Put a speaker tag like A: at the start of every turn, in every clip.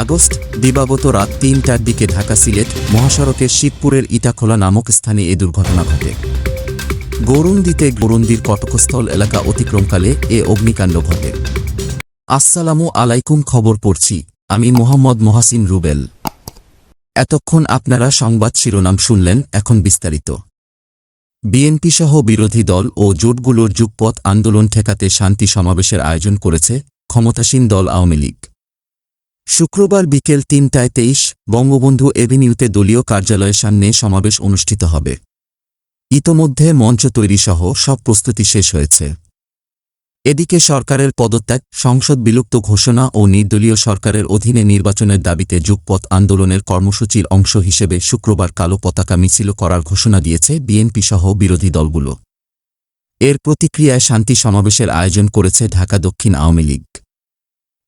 A: August দিবাগত রাত ৩টার দিকে ঢাকা সিলেট মহাসড়কের শিবপুরের ইটাখোলা নামক স্থানে এ দুর্ঘটনা ঘটে। গৌরন্দির কটকস্থল এলাকা অতিক্রমকালে এ অগ্নিকাণ্ড ঘটে। আসসালামু আলাইকুম, খবর পড়ছি আমি মোহাম্মদ মহাসিন রুবেল। এতক্ষণ আপনারা সংবাদ শিরোনাম শুনলেন, এখন বিস্তারিত। বিএনপিসহ বিরোধী দল ও জোটগুলোর যুগপৎ আন্দোলন ঠেকাতে শান্তি সমাবেশের আয়োজন করেছে ক্ষমতাসীন দল আওয়ামী লীগ। শুক্রবার বিকেল ৩টায় ২৩ বঙ্গবন্ধু এভিনিউতে দলীয় কার্যালয়ের সামনে সমাবেশ অনুষ্ঠিত হবে। ইতোমধ্যে মঞ্চ তৈরিসহ সব প্রস্তুতি শেষ হয়েছে। এদিকে সরকারের পদত্যাগ, সংসদ বিলুপ্ত ঘোষণা ও নির্দলীয় সরকারের অধীনে নির্বাচনের দাবিতে যুগপৎ আন্দোলনের কর্মসূচির অংশ হিসেবে শুক্রবার কালো পতাকা মিছিল করার ঘোষণা দিয়েছে বিএনপিসহ বিরোধী দলগুলো। এর প্রতিক্রিয়ায় শান্তি সমাবেশের আয়োজন করেছে ঢাকা দক্ষিণ আওয়ামী লীগ।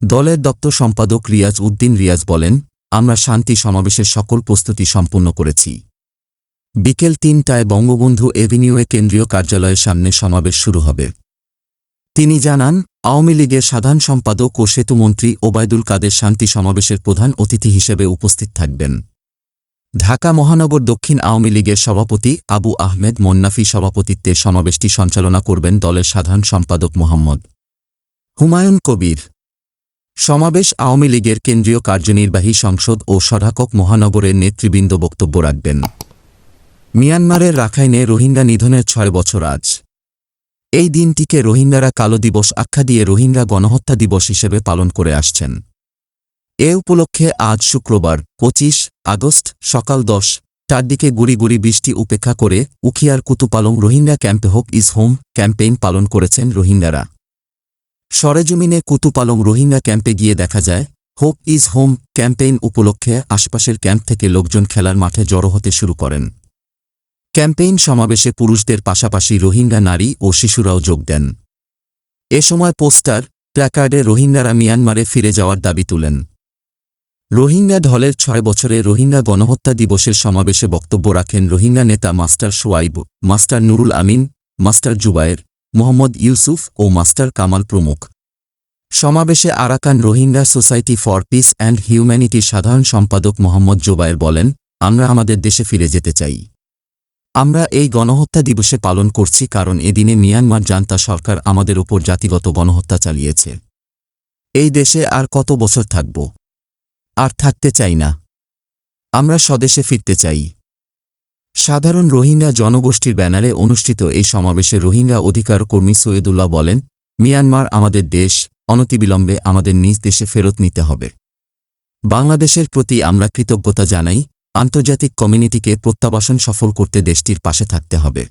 A: দলের দপ্তর সম্পাদক রিয়াজ উদ্দিন রিয়াজ বলেন, আমরা শান্তি সমাবেশের সকল প্রস্তুতি সম্পূর্ণ করেছি। বিকেল ৩টায় বঙ্গবন্ধু এভিনিউয়ে কেন্দ্রীয় কার্যালয়ের সামনে সমাবেশ শুরু হবে। তিনি জানান, আওয়ামী লীগের সাধারণ সম্পাদক ও সেতুমন্ত্রী ওবায়দুল কাদের শান্তি সমাবেশের প্রধান অতিথি হিসেবে উপস্থিত থাকবেন। ঢাকা মহানগর দক্ষিণ আওয়ামী লীগের সভাপতি আবু আহমেদ মোন্নাফি সভাপতিত্বে সমাবেশটি সঞ্চালনা করবেন দলের সাধারণ সম্পাদক মোহাম্মদ হুমায়ুন কবির। সমাবেশ আওয়ামী লীগের কেন্দ্রীয় কার্যনির্বাহী সংসদ ও সঢাকক মহানগরের নেতৃবৃন্দ বক্তব্য রাখবেন। মিয়ানমারের রাখাইনে রোহিঙ্গা নিধনের ৬ বছর আজ। এই দিনটিকে রোহিঙ্গারা কালো দিবস আখ্যা দিয়ে রোহিঙ্গা গণহত্যা দিবস হিসেবে পালন করে আসছেন। এ উপলক্ষে আজ শুক্রবার ২৫ আগস্ট সকাল ১০টার দিকে গুড়ি গুড়ি বৃষ্টি উপেক্ষা করে উখিয়ার কুতুপালং রোহিঙ্গা ক্যাম্পে হোপ ইজ হোম ক্যাম্পেইন পালন করেছেন রোহিঙ্গারা। সরেজমিনে কুতুপালং রোহিঙ্গা ক্যাম্পে গিয়ে দেখা যায়, হোপ ইজ হোম ক্যাম্পেইন উপলক্ষে আশপাশের ক্যাম্প থেকে লোকজন খেলার মাঠে জড়ো হতে শুরু করেন। ক্যাম্পেইন সমাবেশে পুরুষদের পাশাপাশি রোহিঙ্গা নারী ও শিশুরাও যোগ দেন। এ সময় পোস্টার, প্ল্যাকার্ডে রোহিঙ্গারা মিয়ানমারে ফিরে যাওয়ার দাবি তুলেন। রোহিঙ্গা ঢলের ৬ বছরে রোহিঙ্গা গণহত্যা দিবসের সমাবেশে বক্তব্য রাখেন রোহিঙ্গা নেতা master Shoaib, master Nurul Amin, master Jubayer, Mohammad Yusuf ও মাস্টার কামাল প্রমুখ। সমাবেশে Arakan Rohingya society for peace and হিউম্যানিটির সাধারণ সম্পাদক মোহাম্মদ জুবায়ের বলেন, আমরা আমাদের দেশে ফিরে যেতে চাই। আমরা এই গণহত্যা দিবসে পালন করছি কারণ এদিনে মিয়ানমার জান্তা সরকার আমাদের ওপর জাতিগত গণহত্যা চালিয়েছে। এই দেশে আর কত বছর থাকব? আর থাকতে চাই না। আমরা স্বদেশে ফিরতে চাই। সাধারণ রোহিঙ্গা জনগোষ্ঠীর ব্যানারে অনুষ্ঠিত এই সমাবেশে রোহিঙ্গা অধিকার কর্মী সৈয়দুল্লাহ বলেন, মিয়ানমার আমাদের দেশ, অনতিবিলম্বে আমাদের নিজ দেশে ফেরত নিতে হবে। বাংলাদেশের প্রতি আমরা কৃতজ্ঞতা জানাই। আন্তর্জাতিক কমিউনিটিকে প্রত্যাবাসন সফল করতে দেশটির পাশে থাকতে হবে।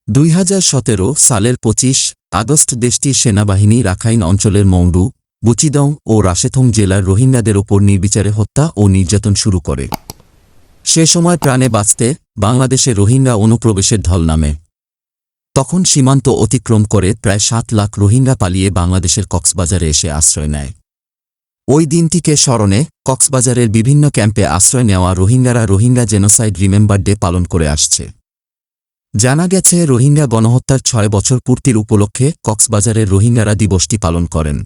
A: ২০১৭ সালের ২৫ আগস্ট দেশটির সেনাবাহিনী রাখাইন অঞ্চলের মংডু, বুচিদং ও রাশেথং জেলার রোহিঙ্গাদের ওপর নির্বিচারে হত্যা ও নির্যাতন শুরু করে। সে সময় প্রাণে বাঁচতে বাংলাদেশে রোহিঙ্গা অনুপ্রবেশের ঢল নামে। তখন সীমান্ত অতিক্রম করে প্রায় ৭ লাখ রোহিঙ্গা পালিয়ে বাংলাদেশের কক্সবাজারে এসে আশ্রয় নেয়। ওই দিনটিকে স্মরণে কক্সবাজারের বিভিন্ন ক্যাম্পে আশ্রয় নেওয়া রোহিঙ্গারা রোহিঙ্গা জেনোসাইড রিমেম্বার ডে পালন করে আসছে। জানা গেছে, রোহিঙ্গা গণহত্যার ৬ বছর পূর্তির উপলক্ষে কক্সবাজারের রোহিঙ্গারা দিবসটি পালন করেন।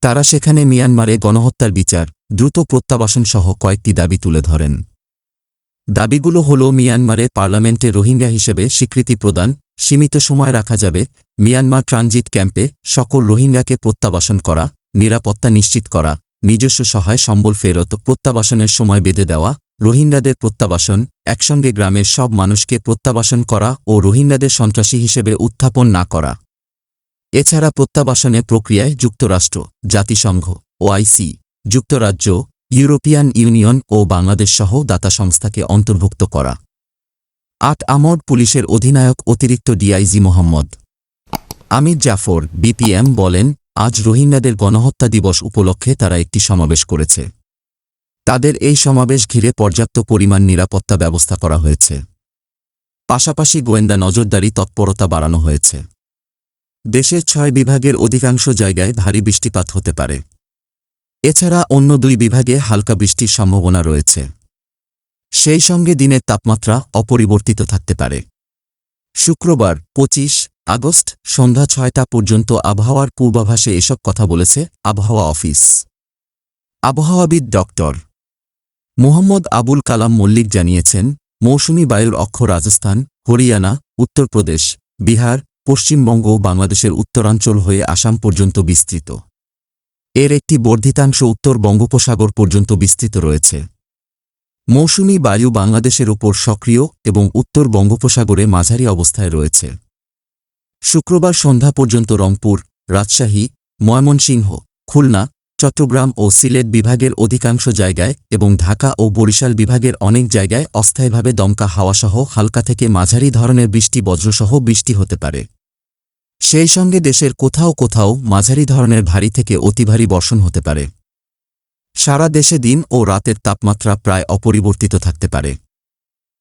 A: তারা সেখানে মিয়ানমারে গণহত্যার বিচার, দ্রুত প্রত্যাবাসন সহ কয়েকটি দাবি তুলে ধরেন। দাবিগুলো হল মিয়ানমারে পার্লামেন্টে রোহিঙ্গা হিসেবে স্বীকৃতি প্রদান, সীমিত সময় রাখা যাবে, মিয়ানমার ট্রানজিট ক্যাম্পে সকল রোহিঙ্গাকে প্রত্যাবাসন করা, নিরাপত্তা নিশ্চিত করা, নিজস্ব সহায় সম্বল ফেরত, প্রত্যাবাসনের সময় বেঁধে দেওয়া, রোহিঙ্গাদের প্রত্যাবাসন, একসঙ্গে গ্রামের সব মানুষকে প্রত্যাবাসন করা ও রোহিঙ্গাদের সন্ত্রাসী হিসেবে উত্থাপন না করা। এছাড়া প্রত্যাবাসনের প্রক্রিয়ায় যুক্তরাষ্ট্র, জাতিসংঘ, ওআইসি, যুক্তরাজ্য, ইউরোপিয়ান ইউনিয়ন ও বাংলাদেশসহ দাতা সংস্থাকে অন্তর্ভুক্ত করা। ৮ আমড পুলিশের অধিনায়ক অতিরিক্ত ডিআইজি মোহাম্মদ আমির জাফর বিপিএম বলেন, আজ রোহিঙ্গাদের গণহত্যা দিবস উপলক্ষে তারা একটি সমাবেশ করেছে। তাদের এই সমাবেশ ঘিরে পর্যাপ্ত পরিমাণ নিরাপত্তা ব্যবস্থা করা হয়েছে। পাশাপাশি গোয়েন্দা নজরদারি তৎপরতা বাড়ানো হয়েছে। দেশের ৬ বিভাগের অধিকাংশ জায়গায় ভারী বৃষ্টিপাত হতে পারে। এছাড়া অন্য 2 বিভাগে হালকা বৃষ্টির সম্ভাবনা রয়েছে। সেই সঙ্গে দিনের তাপমাত্রা অপরিবর্তিত থাকতে পারে। শুক্রবার ২৫ আগস্ট সন্ধ্যা ৬টা পর্যন্ত আবহাওয়ার পূর্বাভাসে এসব কথা বলেছে আবহাওয়া অফিস। আবহাওয়াবিদ ডক্টর মোহাম্মদ আবুল কালাম মল্লিক জানিয়েছেন, মৌসুমী বায়ুর অক্ষ রাজস্থান, হরিয়ানা, উত্তরপ্রদেশ, বিহার, পশ্চিমবঙ্গ ও বাংলাদেশের উত্তরাঞ্চল হয়ে আসাম পর্যন্ত বিস্তৃত। এর একটি বর্ধিতাংশ উত্তর বঙ্গোপসাগর পর্যন্ত বিস্তৃত রয়েছে। মৌসুমী বায়ু বাংলাদেশের উপর সক্রিয় এবং উত্তর বঙ্গোপসাগরে মাঝারি অবস্থায় রয়েছে। শুক্রবার সন্ধ্যা পর্যন্ত রংপুর, রাজশাহী, ময়মনসিংহ, খুলনা, চট্টগ্রাম ও সিলেট বিভাগের অধিকাংশ জায়গায় এবং ঢাকা ও বরিশাল বিভাগের অনেক জায়গায় অস্থায়ীভাবে দমকা হাওয়াসহ হালকা থেকে মাঝারি ধরনের বৃষ্টি বজ্রসহ বৃষ্টি হতে পারে। সেই সঙ্গে দেশের কোথাও কোথাও মাঝারি ধরনের ভারী থেকে অতি ভারী বর্ষণ হতে পারে। সারা দেশে দিন ও রাতের তাপমাত্রা প্রায় অপরিবর্তিত থাকতে পারে।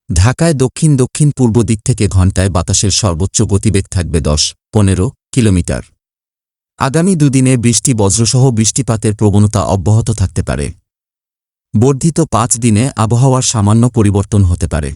A: ঢাকায় দক্ষিণ দক্ষিণ পূর্ব দিক থেকে ঘণ্টায় বাতাসের সর্বোচ্চ গতিবেগ থাকবে 10-15 কিলোমিটার। আগামী দুদিনে বৃষ্টি বজ্রসহ বৃষ্টিপাতের প্রবণতা অব্যাহত থাকতে পারে। বর্ধিত 5 দিনে আবহাওয়ার সামান্য পরিবর্তন হতে পারে।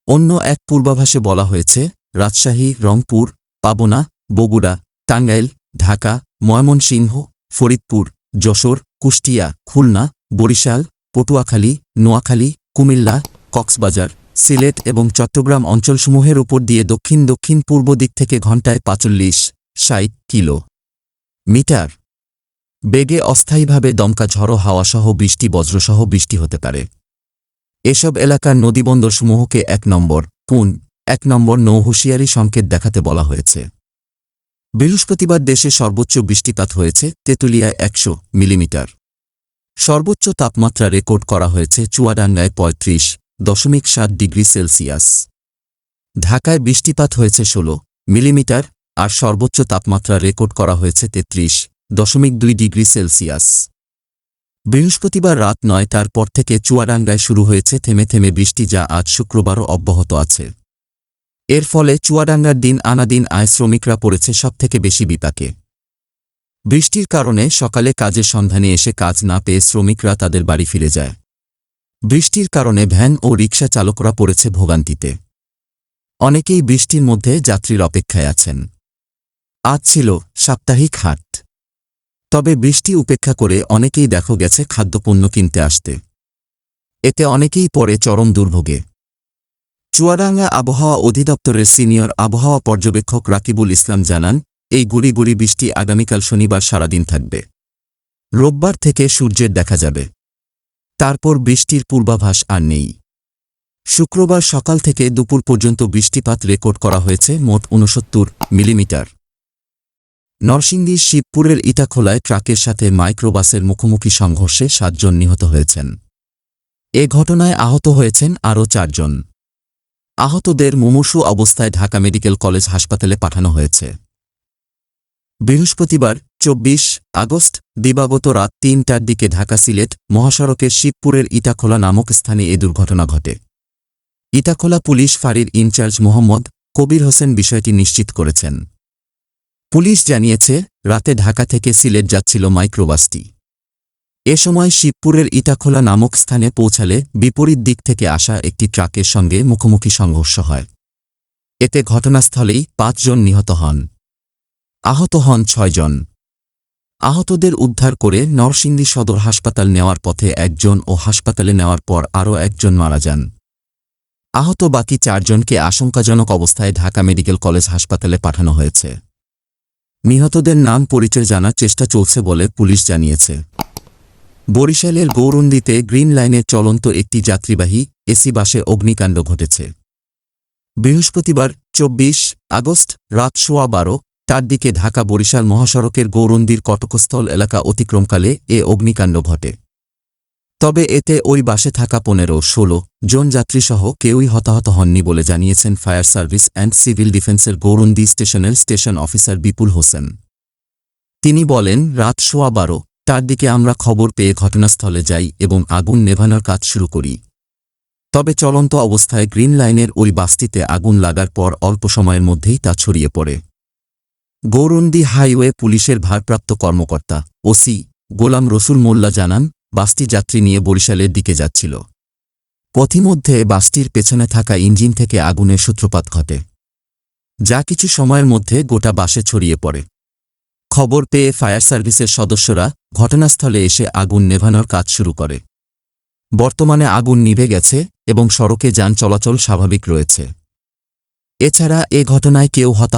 A: অন্য এক পূর্বাভাসে বলা হয়েছে, রাজশাহী, রংপুর, পাবনা, বগুড়া, টাঙ্গাইল, ঢাকা, ময়মনসিংহ, ফরিদপুর, যশোর, কুষ্টিয়া, খুলনা, বরিশাল, পটুয়াখালী, নোয়াখালী, কুমিল্লা, কক্সবাজার, সিলেট এবং চট্টগ্রাম অঞ্চলসমূহের উপর দিয়ে দক্ষিণ দক্ষিণ পূর্ব দিক থেকে ঘণ্টায় 45-60 কিলোমিটার বেগে অস্থায়ীভাবে দমকা ঝড়ো হাওয়াসহ বৃষ্টি বজ্রসহ বৃষ্টি হতে পারে। এসব এলাকার নদীবন্দরসমূহকে 1 নম্বর নৌ হুঁশিয়ারি সংকেত দেখাতে বলা হয়েছে। বৃহস্পতিবার দেশে সর্বোচ্চ বৃষ্টিপাত হয়েছে তেঁতুলিয়ায় 100 মিলিমিটার। সর্বোচ্চ তাপমাত্রা রেকর্ড করা হয়েছে চুয়াডাঙ্গায় 35.7 ডিগ্রি সেলসিয়াস। ঢাকায় বৃষ্টিপাত হয়েছে 16 মিলিমিটার আর সর্বোচ্চ তাপমাত্রা রেকর্ড করা হয়েছে 33.2 ডিগ্রি সেলসিয়াস। বৃহস্পতিবার রাত 9টার পর থেকে চুয়াডাঙ্গায় শুরু হয়েছে থেমে থেমে বৃষ্টি, যা আজ শুক্রবারও অব্যাহত আছে। এর ফলে চুয়াডাঙ্গার দিন আনা দিন আয় শ্রমিকরা পড়েছে সবথেকে বেশি বিপাকে। বৃষ্টির কারণে সকালে কাজের সন্ধানে এসে কাজ না পেয়ে শ্রমিকরা তাদের বাড়ি ফিরে যায়। বৃষ্টির কারণে ভ্যান ও রিকশা চালকরা পড়েছে ভোগান্তিতে। অনেকেই বৃষ্টির মধ্যে যাত্রীর অপেক্ষায় আছেন। আজ ছিল সাপ্তাহিক হাট, তবে বৃষ্টি উপেক্ষা করে অনেকেই দেখা গেছে খাদ্যপণ্য কিনতে আসতে। এতে অনেকেই পড়ে চরম দুর্ভোগে। চুয়াডাঙ্গা আবহাওয়া অধিদপ্তরের সিনিয়র আবহাওয়া পর্যবেক্ষক রাকিবুল ইসলাম জানান, এই গুড়ি গুড়ি বৃষ্টি আগামীকাল শনিবার সারাদিন থাকবে। রোববার থেকে সূর্যের দেখা যাবে। তারপর বৃষ্টির পূর্বাভাস আর নেই। শুক্রবার সকাল থেকে দুপুর পর্যন্ত বৃষ্টিপাত রেকর্ড করা হয়েছে মোট 69 মিলিমিটার। নরসিংদীর শিবপুরের ইটাখোলায় ট্রাকের সাথে মাইক্রোবাসের মুখোমুখি সংঘর্ষে 7 জন নিহত হয়েছেন। এ ঘটনায় আহত হয়েছেন আরও 4 জন। আহতদের মুমূর্ষু অবস্থায় ঢাকা মেডিকেল কলেজ হাসপাতালে পাঠানো হয়েছে। বৃহস্পতিবার 24 আগস্ট দিবাগত রাত 3টার দিকে ঢাকা সিলেট মহাসড়কের শিবপুরের ইটাখোলা নামক স্থানে এ দুর্ঘটনা ঘটে। ইটাখোলা পুলিশ ফাঁড়ির ইনচার্জ মোহাম্মদ কবির হোসেন বিষয়টি নিশ্চিত করেছেন। পুলিশ জানিয়েছে, রাতে ঢাকা থেকে সিলেট যাচ্ছিল মাইক্রোবাসটি। এ সময় শিবপুরের ইটাখোলা নামক স্থানে পৌঁছালে বিপরীত দিক থেকে আসা একটি ট্রাকের সঙ্গে মুখোমুখি সংঘর্ষ হয়। এতে ঘটনাস্থলেই 5 জন নিহত হন। আহত হন 6 জন। আহতদের উদ্ধার করে নরসিংদী সদর হাসপাতাল নেওয়ার পথে 1 জন ও হাসপাতালে নেওয়ার পর আরও 1 জন মারা যান। আহত বাকি 4 জনকে আশঙ্কাজনক অবস্থায় ঢাকা মেডিকেল কলেজ হাসপাতালে পাঠানো হয়েছে। নিহতদের নাম পরিচয় জানার চেষ্টা চলছে বলে পুলিশ জানিয়েছে। বরিশালের গৌরন্দিতে গ্রিন লাইনের চলন্ত একটি যাত্রীবাহী এসি বাসে অগ্নিকাণ্ড ঘটেছে। বৃহস্পতিবার 24 আগস্ট রাত 12টার দিকে ঢাকা বরিশাল মহাসড়কের গৌরন্দির কটকস্থল এলাকা অতিক্রমকালে এ অগ্নিকাণ্ড ঘটে। তবে এতে ওই বাসে থাকা 15-16 জন যাত্রীসহ কেউই হতাহত হননি বলে জানিয়েছেন ফায়ার সার্ভিস অ্যান্ড সিভিল ডিফেন্সের গৌরন্দি স্টেশনের স্টেশন অফিসার বিপুল হোসেন। তিনি বলেন, রাত 12টার দিকে আমরা খবর পেয়ে ঘটনাস্থলে যাই এবং আগুন নেভানোর কাজ শুরু করি। তবে চলন্ত অবস্থায় গ্রিন লাইনের ওই বাসটিতে আগুন লাগার পর অল্প সময়ের মধ্যেই তা ছড়িয়ে পড়ে। গৌরন্দি হাইওয়ে পুলিশের ভারপ্রাপ্ত কর্মকর্তা ওসি গোলাম রসুল মোল্লা জানান, বাসটি যাত্রী নিয়ে বরিশালের দিকে যাচ্ছিল। পথিমধ্যে বাসটির পেছনে থাকা ইঞ্জিন থেকে আগুনের সূত্রপাত ঘটে, যা কিছু সময়ের মধ্যে গোটা বাসে ছড়িয়ে পড়ে। খবর পেয়ে ফায়ার সার্ভিসের সদস্যরা ঘটনাস্থলে এসে আগুন নেভানোর কাজ শুরু করে। বর্তমানে আগুন নিভে গেছে এবং সড়কে যান চলাচল স্বাভাবিক রয়েছে। এছাড়া এ ঘটনায় কেউ হতাহত